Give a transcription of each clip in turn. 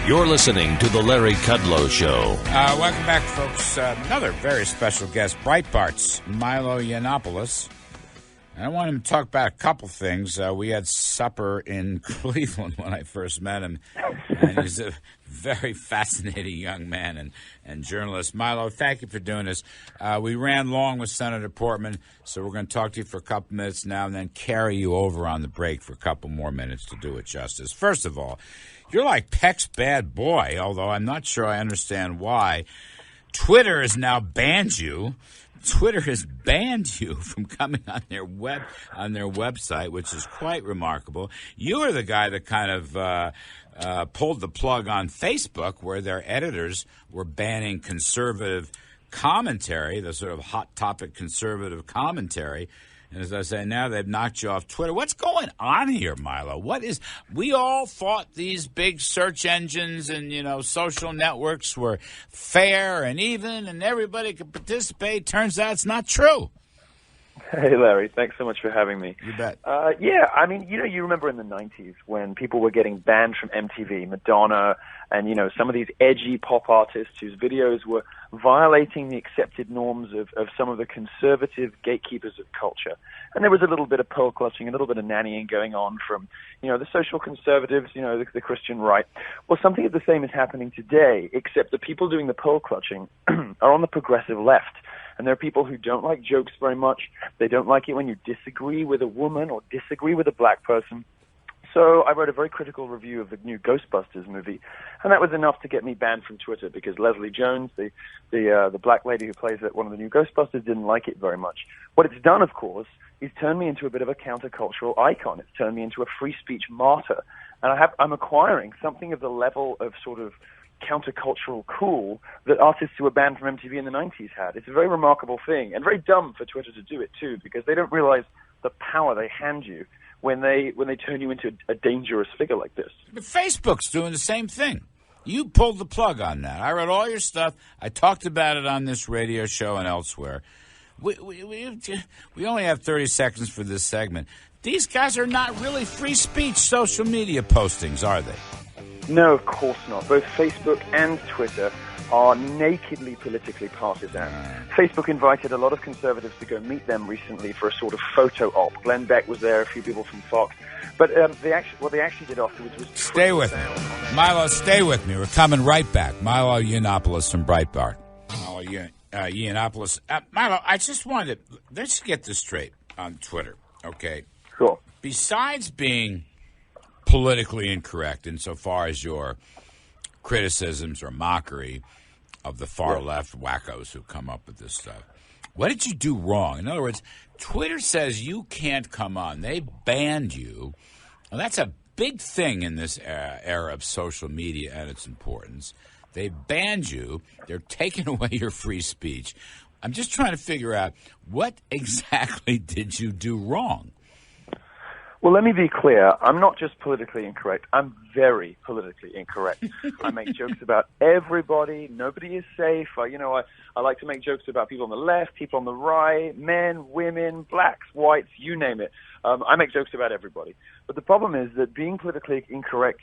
You're listening to The Larry Kudlow Show. Welcome back, folks. Another very special guest, Breitbart's Milo Yiannopoulos. And I want him to talk about a couple things. We had supper in Cleveland when I first met him, and he's a very fascinating young man and journalist. Milo, thank you for doing this. We ran long with Senator Portman, so we're going to talk to you for a couple minutes now and then carry you over on the break for a couple more minutes to do it justice. First of all, you're like Peck's bad boy, although I'm not sure I understand why. Twitter has now banned you. Twitter has banned you from coming on their website, which is quite remarkable. You are the guy that kind of pulled the plug on Facebook, where their editors were banning conservative commentary, the sort of hot topic conservative commentary. And as I say, now they've knocked you off Twitter. What's going on here, Milo? We all thought these big search engines and, social networks were fair and even and everybody could participate. Turns out it's not true. Hey, Larry. Thanks so much for having me. You bet. You remember in the 90s when people were getting banned from MTV, Madonna, and, some of these edgy pop artists whose videos were violating the accepted norms of some of the conservative gatekeepers of culture. And there was a little bit of pearl clutching, a little bit of nannying going on from, the social conservatives, the Christian right. Well, something of the same is happening today, except the people doing the pearl clutching are on the progressive left. And there are people who don't like jokes very much. They don't like it when you disagree with a woman or disagree with a black person. So I wrote a very critical review of the new Ghostbusters movie, and that was enough to get me banned from Twitter because Leslie Jones, the black lady who plays one of the new Ghostbusters, didn't like it very much. What it's done, of course, is turned me into a bit of a countercultural icon. It's turned me into a free speech martyr, and I'm acquiring something of the level of sort of countercultural cool that artists who were banned from MTV in the 90s had. It's a very remarkable thing, and very dumb for Twitter to do it too, because they don't realize the power they hand you when they turn you into a dangerous figure like this. But Facebook's doing the same thing. You pulled the plug on that. I read all your stuff. I talked about it on this radio show and elsewhere. We only have 30 seconds for this segment. These guys are not really free speech social media postings, are they? No, of course not. Both Facebook and Twitter are nakedly politically partisan. Facebook invited a lot of conservatives to go meet them recently for a sort of photo op. Glenn Beck was there, a few people from Fox. But what they actually did afterwards was... Stay with me. Milo, stay with me. We're coming right back. Milo Yiannopoulos from Breitbart. Milo Yiannopoulos. Milo, I just wanted to... Let's get this straight on Twitter, okay? Sure. Besides being politically incorrect insofar as your criticisms or mockery of the far left wackos who come up with this stuff, what did you do wrong? In other words, Twitter says you can't come on. They banned you. Well, that's a big thing in this era of social media and its importance. They banned you. They're taking away your free speech. I'm just trying to figure out, what exactly did you do wrong? Well, let me be clear. I'm not just politically incorrect. I'm very politically incorrect. I make jokes about everybody. Nobody is safe. I like to make jokes about people on the left, people on the right, men, women, blacks, whites, you name it. I make jokes about everybody. But the problem is that being politically incorrect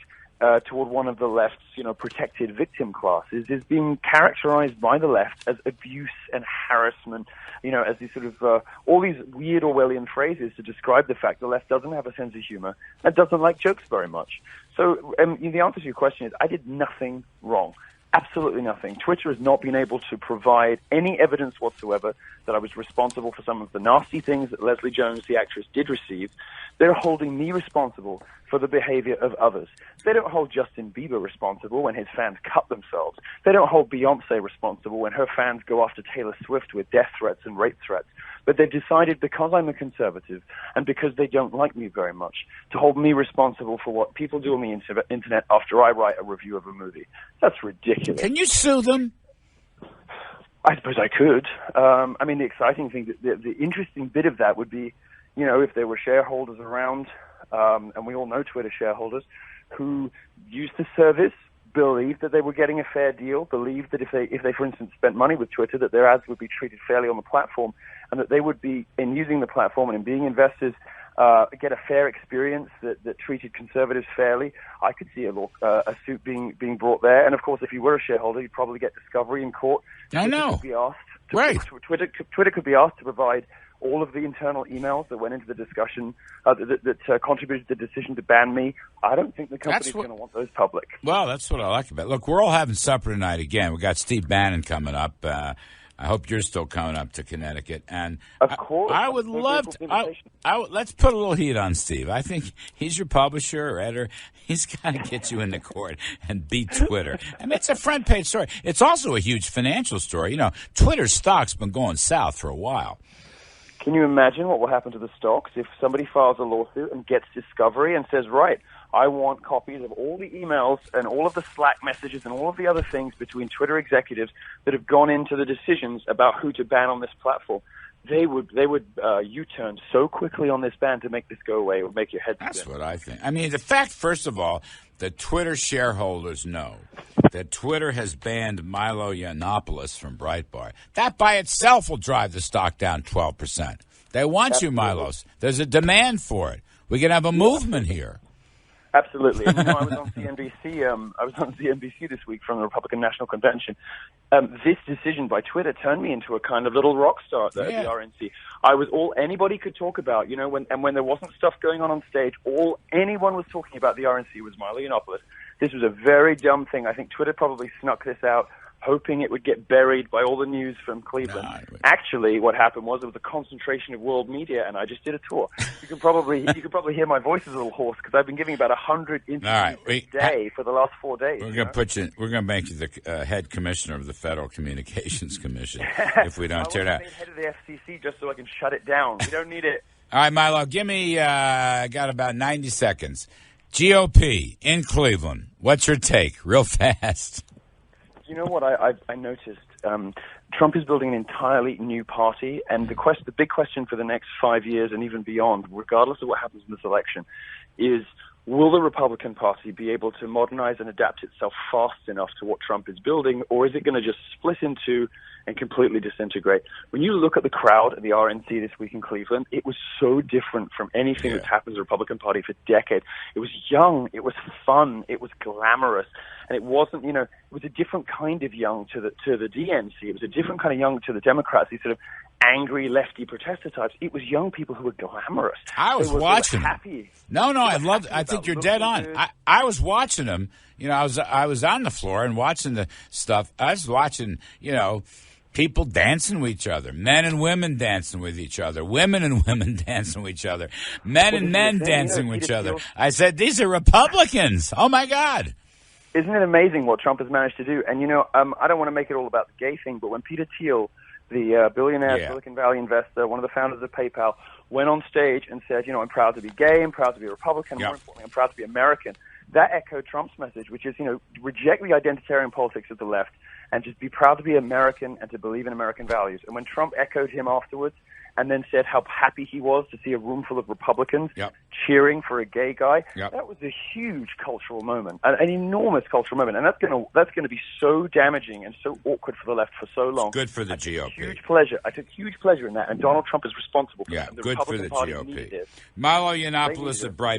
toward one of the left's, protected victim classes is being characterized by the left as abuse and harassment, as these sort of, all these weird Orwellian phrases to describe the fact the left doesn't have a sense of humor and doesn't like jokes very much. So the answer to your question is I did nothing wrong. Absolutely nothing. Twitter has not been able to provide any evidence whatsoever that I was responsible for some of the nasty things that Leslie Jones, the actress, did receive. They're holding me responsible for the behavior of others. They don't hold Justin Bieber responsible when his fans cut themselves. They don't hold Beyonce responsible when her fans go after Taylor Swift with death threats and rape threats. But they've decided, because I'm a conservative and because they don't like me very much, to hold me responsible for what people do on the internet after I write a review of a movie. That's ridiculous. Can you sue them? I suppose I could. The exciting thing, the interesting bit of that would be, if there were shareholders around, and we all know Twitter shareholders, who used the service, believed that they were getting a fair deal, believed that if they, for instance, spent money with Twitter, that their ads would be treated fairly on the platform, and that they would be, in using the platform and in being investors, get a fair experience that treated conservatives fairly, I could see a suit being brought there. And of course, if you were a shareholder, you'd probably get discovery in court. I know. Twitter could be asked to provide all of the internal emails that went into the discussion that contributed to the decision to ban me. I don't think the company's going to want those public. Well, that's what I like about it. Look, we're all having supper tonight again. We got Steve Bannon coming up. I hope you're still coming up to Connecticut. And of course, I would love to. Let's put a little heat on Steve. I think he's your publisher or editor. He's got to get you into court and beat Twitter. I mean, it's a front page story. It's also a huge financial story. You know, Twitter's stock's been going south for a while. Can you imagine what will happen to the stocks if somebody files a lawsuit and gets discovery and says, right, I want copies of all the emails and all of the Slack messages and all of the other things between Twitter executives that have gone into the decisions about who to ban on this platform? They would U-turn so quickly on this ban to make this go away. It would make your head spin. That's what I think. I mean, the fact, first of all, that Twitter shareholders know that Twitter has banned Milo Yiannopoulos from Breitbart. That by itself will drive the stock down 12%. They want you, Milos. There's a demand for it. We can have a movement here. Absolutely. And, I was on CNBC. I was on CNBC this week from the Republican National Convention. This decision by Twitter turned me into a kind of little rock star at the RNC. I was all anybody could talk about. You know, when there wasn't stuff going on stage, all anyone was talking about the RNC was Milo Yiannopoulos. This was a very dumb thing. I think Twitter probably snuck this out, hoping it would get buried by all the news from Cleveland. Actually, what happened was there was a concentration of world media, and I just did a tour. You can probably hear my voice is a little hoarse because I've been giving about 100 interviews a day for the last 4 days. We're going to make you the head commissioner of the Federal Communications Commission if we don't turn out. I was head of the FCC just so I can shut it down. We don't need it. All right, Milo, give me. I got about 90 seconds. GOP in Cleveland. What's your take, real fast? You know what I noticed? Trump is building an entirely new party, and the big question for the next 5 years and even beyond, regardless of what happens in this election, is will the Republican Party be able to modernize and adapt itself fast enough to what Trump is building, or is it going to just split in two and completely disintegrate? When you look at the crowd at the RNC this week in Cleveland, it was so different from anything that's happened to the Republican Party for decades. It was young, it was fun, it was glamorous, and it wasn't, it was a different kind of young to the DNC. It was a different kind of young to the Democrats, these sort of angry lefty protester types. It was young people who were glamorous. I was watching happy. No, I loved it. I think you're dead on. I was watching them. I was on the floor and watching the stuff. I was watching, people dancing with each other, men and women dancing with each other, women and women dancing with each other, men and men dancing with each other. I said, these are Republicans. Oh, my God. Isn't it amazing what Trump has managed to do? And, I don't want to make it all about the gay thing, but when Peter Thiel, the billionaire Silicon Valley investor, one of the founders of PayPal, went on stage and said, I'm proud to be gay, I'm proud to be a Republican, more importantly, I'm proud to be American. That echoed Trump's message, which is, reject the identitarian politics of the left and just be proud to be American and to believe in American values. And when Trump echoed him afterwards and then said how happy he was to see a room full of Republicans cheering for a gay guy, that was a huge cultural moment, an enormous cultural moment. And that's going to be so damaging and so awkward for the left for so long. It's good for the GOP. I took huge pleasure in that. And Donald Trump is responsible for that. And the good Republican for the Party GOP. needed it. Milo Yiannopoulos at Bright.